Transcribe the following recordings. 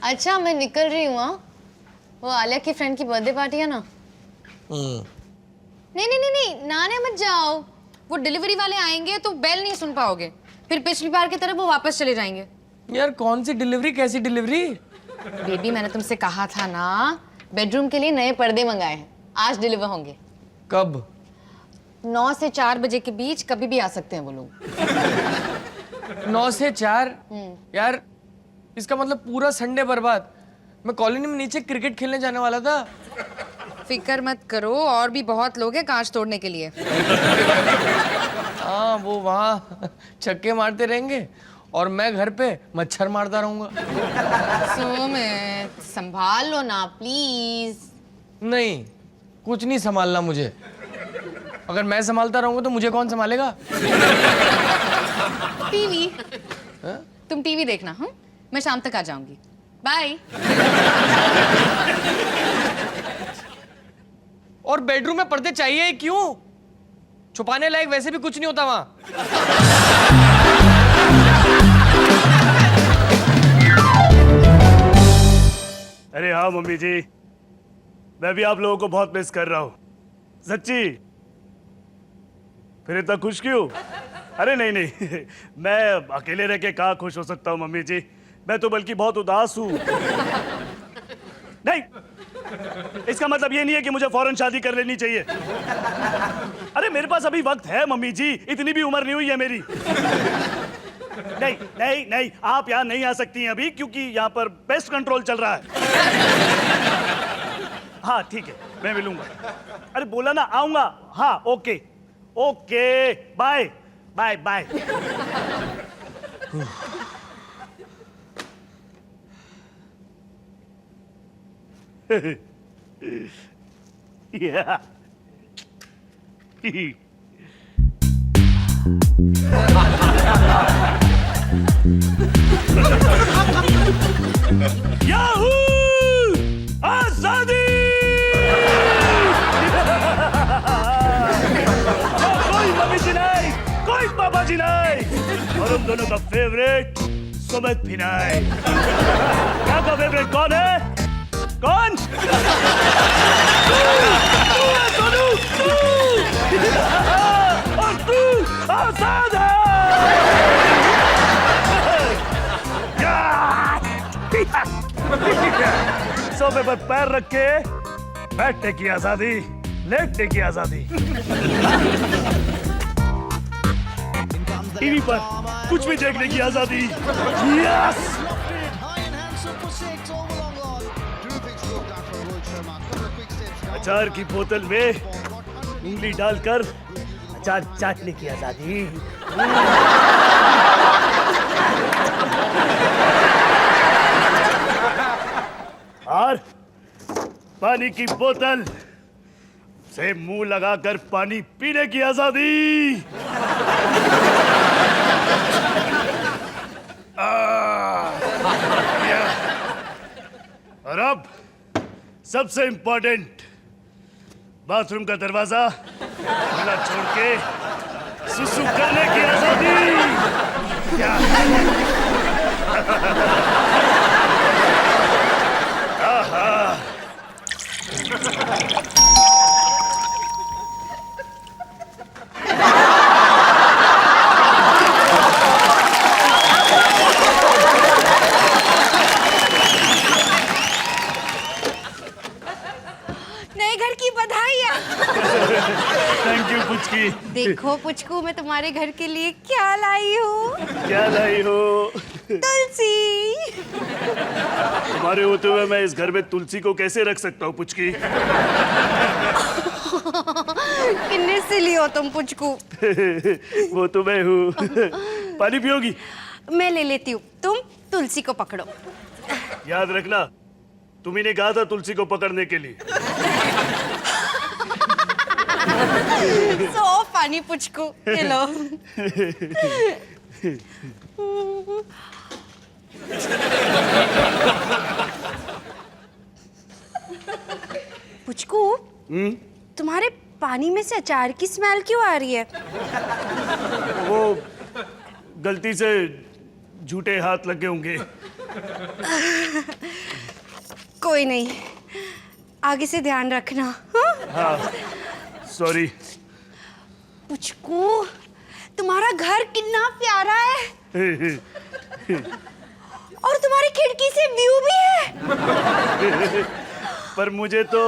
अच्छा मैं निकल रही हूँ। वो आलिया की फ्रेंड की बर्थडे पार्टी है ना। नहीं नहीं नहीं नहीं, नाने मत जाओ। वो डिलीवरी वाले आएंगे तो बेल नहीं सुन पाओगे, फिर पिछली बार की तरह वो वापस चले जाएंगे। यार कौन सी डिलीवरी, कैसी डिलीवरी? बेबी मैंने तुमसे कहा था ना, बेडरूम के लिए नए पर्दे मंगाए हैं, आज डिलीवर होंगे। कब? 9 से 4 बजे के बीच कभी भी आ सकते हैं वो लोग। 9 से 4? यार इसका मतलब पूरा संडे बर्बाद। मैं कॉलोनी में नीचे क्रिकेट खेलने जाने वाला था। फिक्र मत करो, और भी बहुत लोग हैं कांच तोड़ने के लिए। हाँ वो वहाँ छक्के मारते रहेंगे और मैं घर पे मच्छर मारता रहूंगा। सुमित संभाल लो ना प्लीज। नहीं, कुछ नहीं संभालना मुझे। अगर मैं संभालता रहूंगा तो मुझे कौन संभालेगा? टीवी। तुम टीवी देखना। मैं शाम तक आ जाऊंगी। बाय। और बेडरूम में पर्दे चाहिए ही क्यों? छुपाने लायक वैसे भी कुछ नहीं होता वहां। अरे हाँ मम्मी जी, मैं भी आप लोगों को बहुत मिस कर रहा हूँ, सच्ची। फिर इतना खुश क्यों? अरे नहीं नहीं मैं अकेले रह के कहाँ खुश हो सकता हूँ मम्मी जी, मैं तो बल्कि बहुत उदास हूँ। नहीं, इसका मतलब ये नहीं है कि मुझे फौरन शादी कर लेनी चाहिए। अरे मेरे पास अभी वक्त है मम्मी जी, इतनी भी उम्र नहीं हुई है मेरी। नहीं नहीं नहीं, आप यहाँ नहीं आ सकती हैं अभी, क्योंकि यहाँ पर पेस्ट कंट्रोल चल रहा है। हाँ ठीक है, मैं मिलूंगा। अरे बोला ना आऊंगा। हाँ okay okay, bye bye bye. Yeah. Yahoo! आजादी! कोई मम्मी जी नहीं, कोई पापा जी नहीं, और हम दोनों का फेवरेट सुमित भी नहीं। क्या का फेवरेट कौन है? कौन? तू है सोनू, तू! और तू आजाद है! सोफे पर पैर रख के बैठने की आजादी, लेटने की आजादी, टीवी पर कुछ भी देखने की आजादी। यस! अचार की बोतल में उंगली डालकर अचार चाटने की आजादी। और पानी की बोतल से मुंह लगाकर पानी पीने की आजादी। और अब सबसे इंपॉर्टेंट, बाथरूम का दरवाजा खुला छोड़ के सुसु करने की आजादी। क्या? नए घर की बधाइयाँ। Thank you Puchki. देखो पुचकू, मैं तुम्हारे घर के लिए क्या लाई हूँ। क्या लाई हो? तुलसी। तुम्हारे होते हुए मैं इस घर में तुलसी को कैसे रख सकता हूँ पुचकी? कितने सिली हो तुम पुचकू। वो तो मैं हूँ। पानी पियोगी? मैं ले लेती हूँ, तुम तुलसी को पकड़ो। याद रखना, तुम्ही ने कहा था तुलसी को पकड़ने के लिए। सो फनी पुचकू, ये लो। पुचकू, तुम्हारे पानी में से अचार की स्मेल क्यों आ रही है? वो गलती से झूठे हाथ लगे होंगे। कोई नहीं, आगे से ध्यान रखना। हाँ? हाँ सॉरी। पुचकू, तुम्हारा घर कितना प्यारा है और तुम्हारी खिड़की से व्यू भी है। पर मुझे तो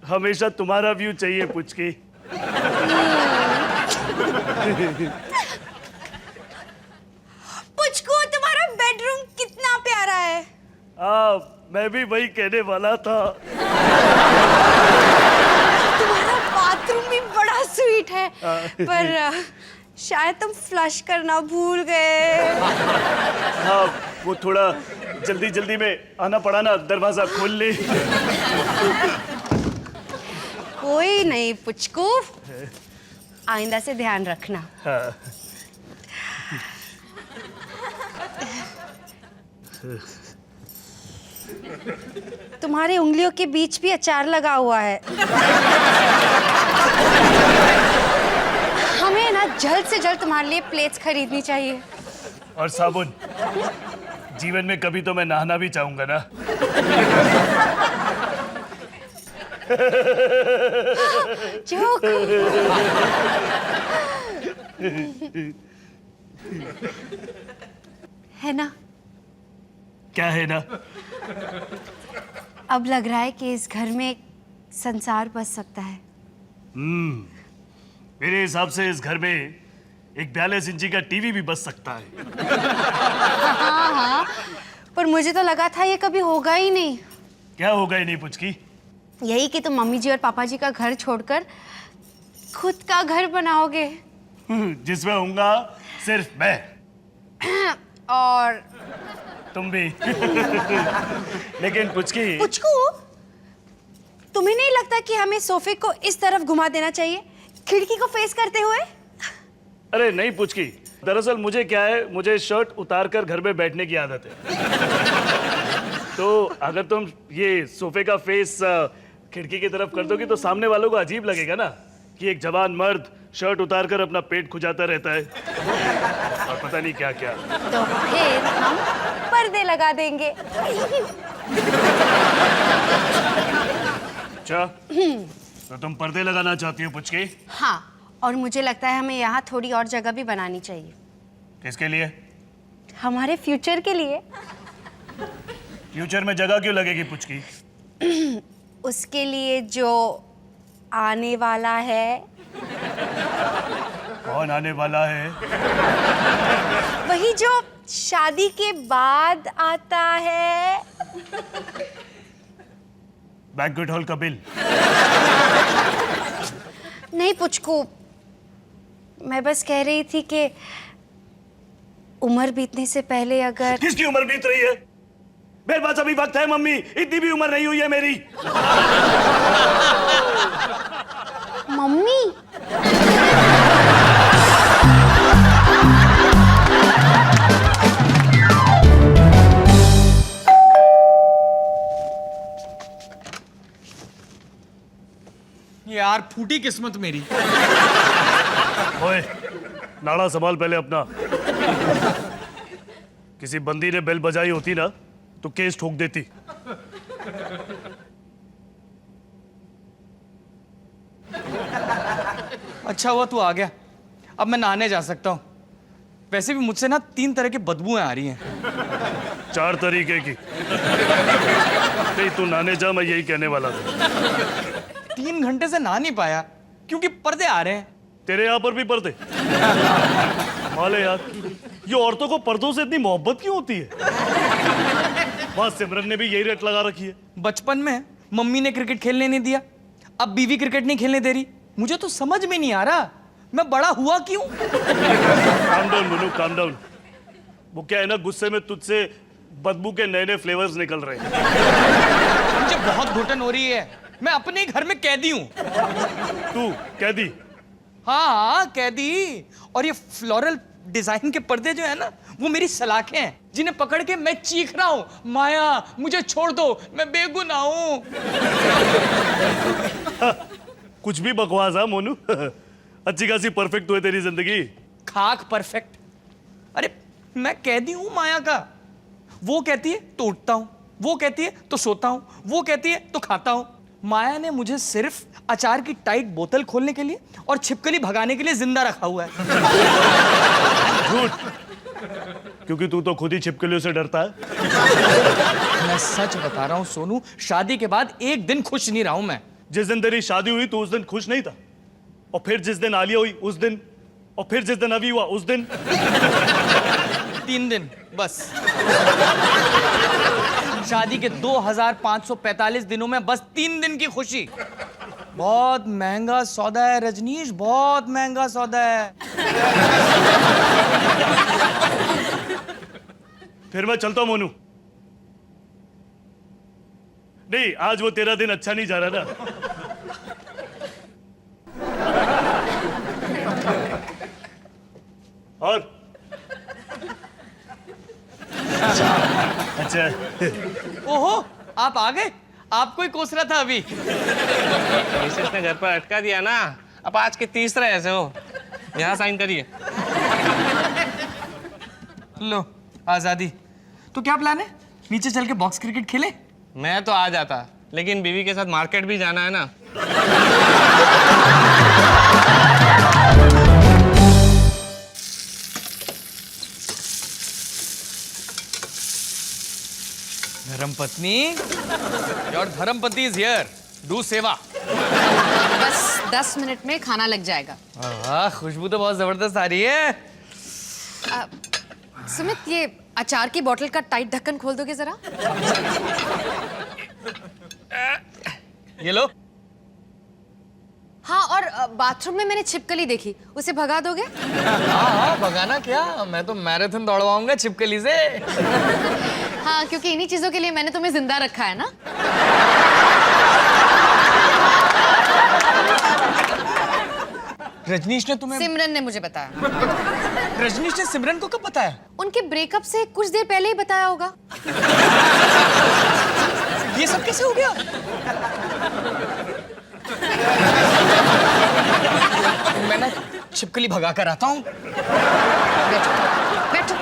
हमेशा तुम्हारा व्यू चाहिए पुचकी। पुचकू, तुम्हारा बेडरूम कितना प्यारा है। मैं भी वही कहने वाला था। तुम्हारा बाथरूम भी बड़ा स्वीट है, पर शायद तुम फ्लश करना भूल गए। हाँ वो थोड़ा जल्दी जल्दी में आना पड़ा ना, दरवाजा खोल ले। कोई नहीं पुचकू, आइंदा से ध्यान रखना। हाँ। तुम्हारी उंगलियों के बीच भी अचार लगा हुआ है। हमें ना जल्द से जल्द तुम्हारे लिए प्लेट्स खरीदनी चाहिए। और साबुन, जीवन में कभी तो मैं नहाना भी चाहूंगा ना। जोक। है ना? क्या है ना? अब लग रहा है कि इस घर में संसार बस सकता है। मेरे हिसाब से इस घर में एक 42 इंची का टीवी भी बस सकता है। हाँ, पर मुझे तो लगा था ये कभी होगा ही नहीं। क्या होगा ही नहीं पुचकी? यही कि तुम मम्मी जी और पापा जी का घर छोड़कर खुद का घर बनाओगे। जिसमें होऊंगा सिर्फ मैं और तुम भी। लेकिन पुचकी, पुचकू, तुम्हें नहीं लगता कि हमें सोफे को इस तरफ घुमा देना चाहिए, खिड़की को फेस करते हुए? अरे नहीं पुचकी, दरअसल मुझे क्या है, मुझे शर्ट उतार कर घर में बैठने की आदत है। तो अगर तुम ये सोफे का फेस खिड़की की तरफ कर दोगी तो सामने वालों को अजीब लगेगा ना कि एक जवान मर्द शर्ट उतार कर अपना पेट खुजाता रहता है और पता नहीं क्या क्या। तो फिर हम पर्दे लगा देंगे। अच्छा, तो तुम पर्दे लगाना चाहती हो पुचकी? हाँ, और मुझे लगता है हमें यहाँ थोड़ी और जगह भी बनानी चाहिए। किसके लिए? हमारे फ्यूचर के लिए। फ्यूचर में जगह क्यों लगेगी पुचकी? उसके लिए जो आने वाला है। कौन आने वाला है? वही जो शादी के बाद आता है। बैंक्वेट हॉल का बिल? नहीं पुचकू, मैं बस कह रही थी कि उम्र बीतने से पहले अगर... किसकी उम्र बीत रही है? मेरे पास अभी वक्त है मम्मी, इतनी भी उम्र नहीं हुई है मेरी। मम्मी? यार फूटी किस्मत मेरी। ओए, नाड़ा संभाल पहले अपना। किसी बंदी ने बेल बजाई होती ना तो केस ठोक देती। अच्छा हुआ तू आ गया, अब मैं नहाने जा सकता हूँ। वैसे भी मुझसे ना 3 तरह की बदबूएं आ रही हैं। 4 तरीके की। नहीं तू नहाने जा, मैं यही कहने वाला था। 3 घंटे से नहा नहीं पाया क्योंकि पर्दे आ रहे हैं। तेरे यहाँ पर भी पर्दे? माले यार, ये औरतों को पर्दों से इतनी मोहब्बत क्यों होती है? वहां सिमरन ने भी यही रट लगा रखी है। बचपन में मम्मी ने क्रिकेट खेलने नहीं दिया, अब बीवी क्रिकेट नहीं खेलने दे रही। मुझे तो समझ में नहीं आ रहा मैं बड़ा हुआ क्यों। Calm down Munnu, calm down. वो क्या है ना, गुस्से में तुझसे बदबू के नए नए फ्लेवर्स निकल रहे हैं। मुझे बहुत घुटन हो रही है, मैं अपने ही घर में कैदी हूँ। तू कैदी? हाँ कैदी। और ये फ्लोरल डिजाइन के पर्दे जो है ना, वो मेरी सलाखें हैं जिन्हें पकड़ के मैं चीख रहा हूँ, माया मुझे छोड़ दो, मैं बेगुनाह हूँ। कुछ भी बकवास है मोनू। अच्छी खासी परफेक्ट हुई तेरी जिंदगी। खाक परफेक्ट। अरे मैं कैदी हूँ माया का। वो कहती है टूटता हूँ, वो कहती है तो सोता हूं, वो कहती है तो खाता हूं। माया ने मुझे सिर्फ अचार की टाइट बोतल खोलने के लिए और छिपकली भगाने के लिए जिंदा रखा हुआ है। झूठ, क्योंकि तू तो खुद ही छिपकलियों से डरता है। मैं सच बता रहा हूं सोनू, शादी के बाद एक दिन खुश नहीं रहा हूं मैं। जिस दिन तेरी शादी हुई तो उस दिन खुश नहीं था, और फिर जिस दिन आलिया हुई उस दिन, और फिर जिस दिन अभी हुआ उस दिन। 3 दिन बस। शादी के 2545 दिनों में बस 3 दिन की खुशी। बहुत महंगा सौदा है रजनीश, बहुत महंगा सौदा है। फिर मैं चलता हूं मोनू। नहीं, आज वो तेरा दिन अच्छा नहीं जा रहा ना। और अच्छा ओहो, आप आ गए? आपको ही कोस रहा था अभी। मिसेस ने घर पर अटका दिया ना, अब आज के तीसरा ऐसे हो। यहाँ साइन करिए। लो आजादी। तो क्या प्लान है? नीचे चल के बॉक्स क्रिकेट खेले? मैं तो आ जाता, लेकिन बीवी के साथ मार्केट भी जाना है ना। धर्मपत्नी, योर धर्मपति इज हियर। डू सेवा। बस 10 मिनट में खाना लग जाएगा। खुशबू तो बहुत जबरदस्त आ रही है। सुमित, ये अचार की बोतल का टाइट ढक्कन खोल दोगे जरा? ये लो। हाँ, और बाथरूम में मैंने छिपकली देखी, उसे भगा दोगे? हाँ, भगाना क्या, मैं तो मैराथन दौड़वाऊंगा छिपकली से। हाँ, क्योंकि इन्हीं चीजों के लिए मैंने तुम्हें जिंदा रखा है ना। रजनीश ने तुम्हें? सिमरन ने मुझे बताया। रजनीश ने सिमरन को कब बताया? उनके ब्रेकअप से कुछ देर पहले ही बताया होगा। ये सब कैसे हो गया? मैं ना छिपकली भगा कर आता हूँ। बैठो, बैठो।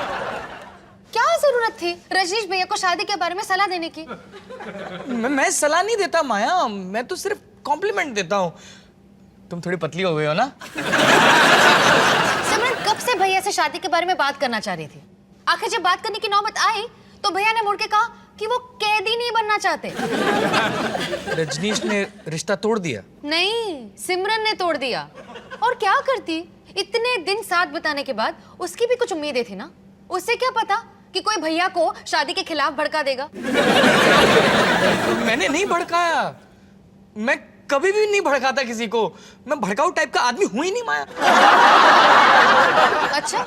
क्या जरूरत थी रजनीश भैया को शादी के बारे में सलाह देने की? मैं सलाह नहीं देता माया, मैं तो सिर्फ कॉम्प्लीमेंट देता हूँ। तुम थोड़ी पतली हो गई हो ना। सिमरन कब से भैया से शादी के बारे में बात करना चाह रही थी। आखिर जब बात करने की नौबत आई तो भैया ने मुड़ के कहा कि वो कैदी नहीं बनना चाहते। रजनीश ने रिश्ता तोड़ दिया? नहीं, सिमरन ने तोड़ दिया। और क्या करती, इतने दिन साथ बिताने के बाद उसकी भी कुछ उम्मीदें थी ना। उससे क्या पता कि कोई भैया को शादी के खिलाफ भड़का देगा। मैंने नहीं भड़काया, मैं कभी भी नहीं भड़काता किसी को। मैं भड़काऊ टाइप का आदमी हूं ही नहीं माया। अच्छा,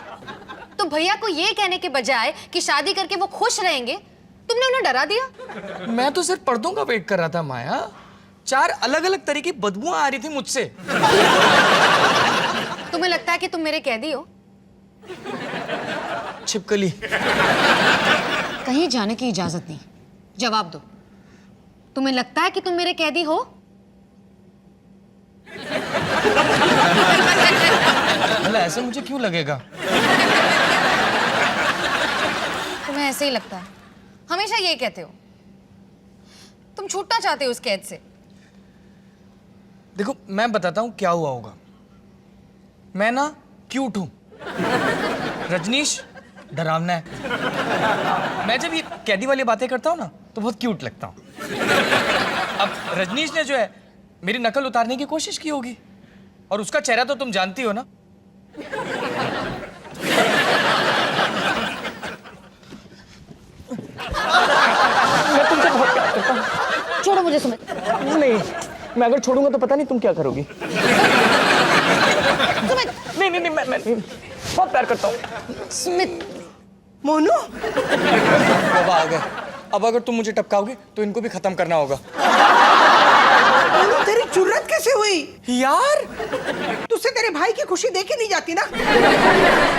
तो भैया को ये कहने के बजाय कि शादी करके वो खुश रहेंगे, तुमने उन्हें डरा दिया। मैं तो सिर्फ पर्दों का वेट कर रहा था माया। 4 अलग-अलग तरह की बदबुआं आ रही थी मुझसे। तुम्हें लगता है कि तुम मेरे कैदी हो? छिपकली, कहीं जाने की इजाजत नहीं। जवाब दो, तुम्हें लगता है कि तुम मेरे कैदी हो? मतलब ऐसे मुझे क्यों लगेगा? तुम्हें ऐसे ही लगता है, हमेशा ये कहते हो। तुम छूटना चाहते हो उस कैद से। देखो, मैं बताता हूं क्या हुआ होगा। मैं ना क्यूट हूं, रजनीश डरावना है। मैं जब ये कैदी वाली बातें करता हूं ना तो बहुत क्यूट लगता हूं। अब रजनीश ने जो है मेरी नकल उतारने की कोशिश की होगी, और उसका चेहरा तो तुम जानती हो ना। मैं तुमसे बहुत प्यार करता हूं। छोड़ो मुझे सुमित। नहीं, मैं अगर छोड़ूंगा तो पता नहीं तुम क्या करोगी। सुमित, नहीं नहीं नहीं, मैं बहुत प्यार करता हूँ। सुमित। मोनू, बाबा आ गए। अब अगर तुम मुझे टपकाओगे तो इनको भी खत्म करना होगा। मोनू तेरी जुर्रत कैसे हुई? यार, तुझसे तेरे भाई की खुशी देखी नहीं जाती ना।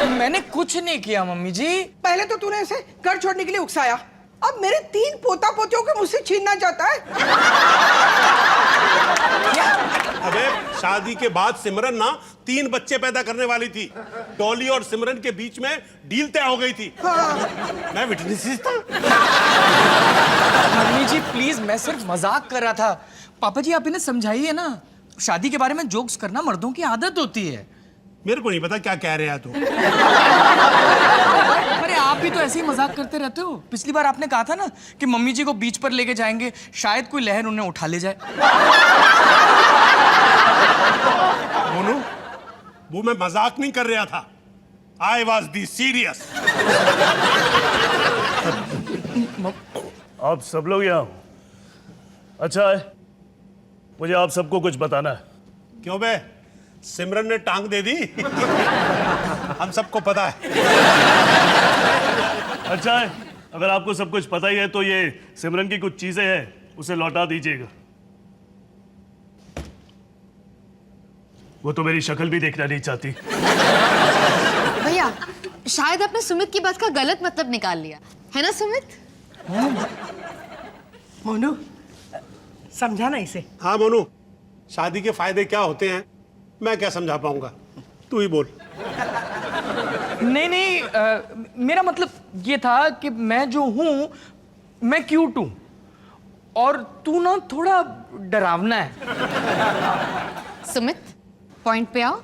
मैंने कुछ नहीं किया मम्मी जी। पहले तो तूने इसे घर छोड़ने के लिए उकसाया, अब मेरे 3 पोता पोतियों के मुझसे छीनना चाहता है। अबे शादी के बाद सिमरन ना 3 बच्चे पैदा करने वाली थी। डॉली और सिमरन के बीच में डील तय हो गई थी। मैं विटनेस था। मम्मी जी प्लीज, मैं सिर्फ मजाक कर रहा था। पापा जी आप इन्हें समझाइए ना, शादी के बारे में जोक्स करना मर्दों की आदत होती है। मेरे को नहीं पता क्या कह रहे हैं तू। अरे आप भी तो ऐसे ही मजाक करते रहते हो। पिछली बार आपने कहा था ना कि मम्मी जी को बीच पर लेके जाएंगे, शायद कोई लहर उन्हें उठा ले जाए। मोनू, वो मैं मजाक नहीं कर रहा था। I was the serious. आप सब लोग यहाँ हो? अच्छा है, मुझे आप सबको कुछ बताना है। क्यों बे, सिमरन ने टांग दे दी? हम सबको पता है। अच्छा है, अगर आपको सब कुछ पता ही है तो ये सिमरन की कुछ चीजें हैं, उसे लौटा दीजिएगा। वो तो मेरी शक्ल भी देखना नहीं चाहती। भैया शायद आपने सुमित की बात का गलत मतलब निकाल लिया है ना सुमित? मोनू, समझाना इसे। हाँ मोनू, शादी के फायदे क्या होते हैं मैं क्या समझा पाऊंगा, तू ही बोल। नहीं नहीं, मेरा मतलब ये था कि मैं जो हूं मैं क्यूट हूं और तू ना थोड़ा डरावना है। सुमित पॉइंट पे आओ।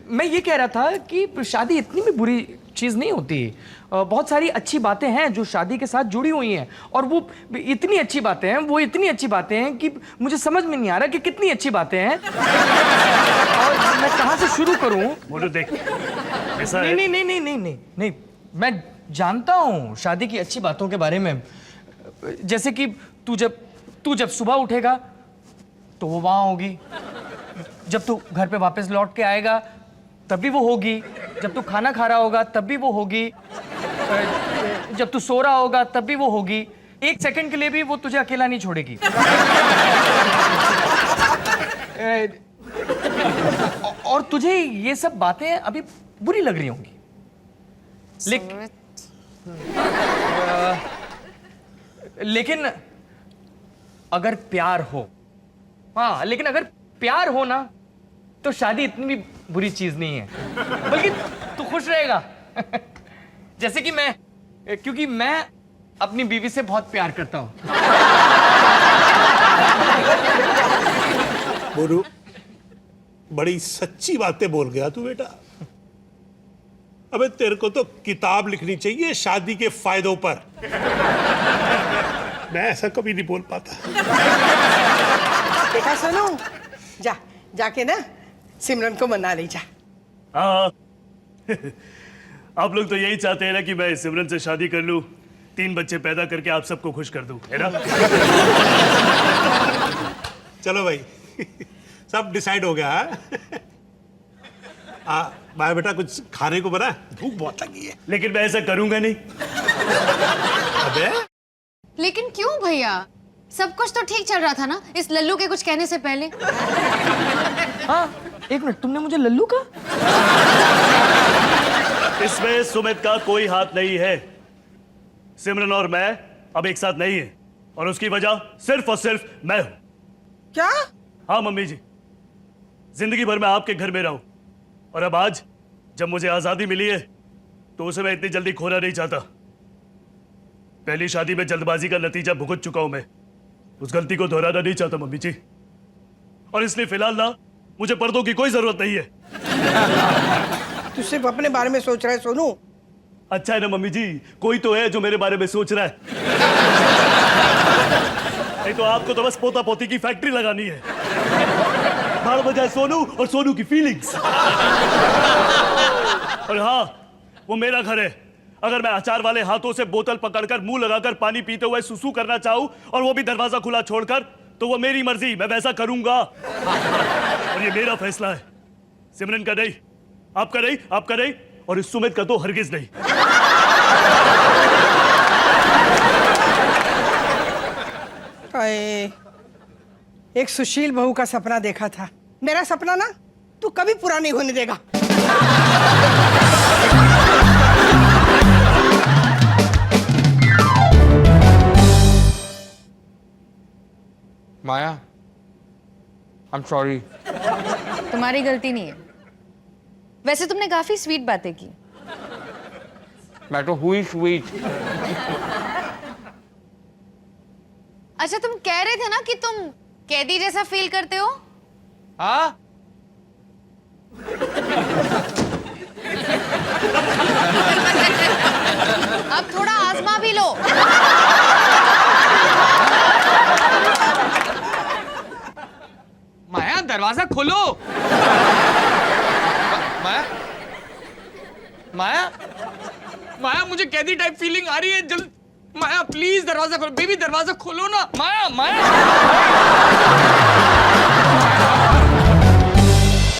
मैं ये कह रहा था कि शादी इतनी भी बुरी चीज नहीं होती। बहुत सारी अच्छी बातें हैं जो शादी के साथ जुड़ी हुई हैं, और वो इतनी अच्छी बातें हैं, वो इतनी अच्छी बातें हैं कि मुझे समझ में नहीं आ रहा कि कितनी अच्छी बातें हैं और मैं कहाँ से शुरू करूं। मोनू देख, ऐसा है। नहीं नहीं नहीं नहीं नहीं नहीं, मैं जानता हूँ शादी की अच्छी बातों के बारे में। जैसे कि तू जब सुबह उठेगा तो वो वहां होगी, जब तू घर पे वापस लौट के आएगा तब भी वो होगी, जब तू खाना खा रहा होगा तब भी वो होगी, जब तू सो रहा होगा तब भी वो होगी, 1 सेकंड के लिए भी वो तुझे अकेला नहीं छोड़ेगी। और तुझे ये सब बातें अभी बुरी लग रही होंगी, लेकिन अगर प्यार हो, हाँ लेकिन अगर प्यार हो ना तो शादी इतनी भी बुरी चीज नहीं है, बल्कि तू खुश रहेगा। जैसे कि मैं, क्योंकि मैं अपनी बीवी से बहुत प्यार करता हूं। मोनू, बड़ी सच्ची बातें बोल गया तू बेटा। अबे तेरे को तो किताब लिखनी चाहिए शादी के फायदों पर। मैं ऐसा कभी नहीं बोल पाता। देखा सुनो, जाके ना सिमरन को मना ले जा। हाँ आप लोग तो यही चाहते हैं ना कि मैं सिमरन से शादी कर लूं, 3 बच्चे पैदा करके आप सबको खुश कर दूं, है ना? चलो भाई, सब डिसाइड हो गया है। भाई बेटा कुछ खाने को बना, भूख बहुत लगी है। लेकिन मैं ऐसा करूंगा नहीं। अबे लेकिन क्यों भैया, सब कुछ तो ठीक चल रहा था ना इस लल्लू के कुछ कहने से पहले। हाँ 1 मिनट, तुमने मुझे लल्लू कहा? इसमें सुमित का कोई हाथ नहीं है। सिमरन और मैं अब एक साथ नहीं है, और उसकी वजह सिर्फ और सिर्फ मैं हूं। क्या? हाँ मम्मी जी, जिंदगी भर मैं आपके घर में रहूं, और अब आज जब मुझे आजादी मिली है तो उसे मैं इतनी जल्दी खोना नहीं चाहता। पहली शादी में जल्दबाजी का नतीजा भुगत चुका हूं मैं, उस गलती को दोहराना नहीं चाहता मम्मी जी, और इसलिए फिलहाल ना मुझे पर्दों की कोई जरूरत नहीं है। तू सिर्फ अपने बारे में सोच रहा है सोनू। अच्छा है ना मम्मी जी, कोई तो है जो मेरे बारे में सोच रहा है। नहीं तो आपको तो बस पोता पोती की फैक्ट्री लगानी है। बाल बजाय सोनू और सोनू की फीलिंग्स। और हाँ, वो मेरा घर है। अगर मैं अचार वाले हाथों से बोतल पकड़कर मुंह लगाकर पानी पीते हुए सुसु करना चाहूं, और वो भी दरवाजा खुला छोड़कर, तो वो मेरी मर्जी, मैं वैसा करूंगा। और ये मेरा फैसला है, सिमरन का नहीं, आपका नहीं, आपका नहीं, और इस सुमित का तो हरगिज नहीं। एक सुशील बहू का सपना देखा था। मेरा सपना ना तू कभी पूरा नहीं होने देगा। माया, आई एम सॉरी। तुम्हारी गलती नहीं है। वैसे तुमने काफी स्वीट बातें की। मैं तो हुई स्वीट। अच्छा, तुम कह रहे थे ना कि तुम कैदी जैसा फील करते हो। हाँ, अब थोड़ा आजमा भी लो। माया दरवाजा खोलो। माया, माया, माया मुझे कैदी टाइप फीलिंग आ रही है। जल्द माया प्लीज दरवाजा खोलो। बेबी दरवाजा खोलो ना। माया, माया।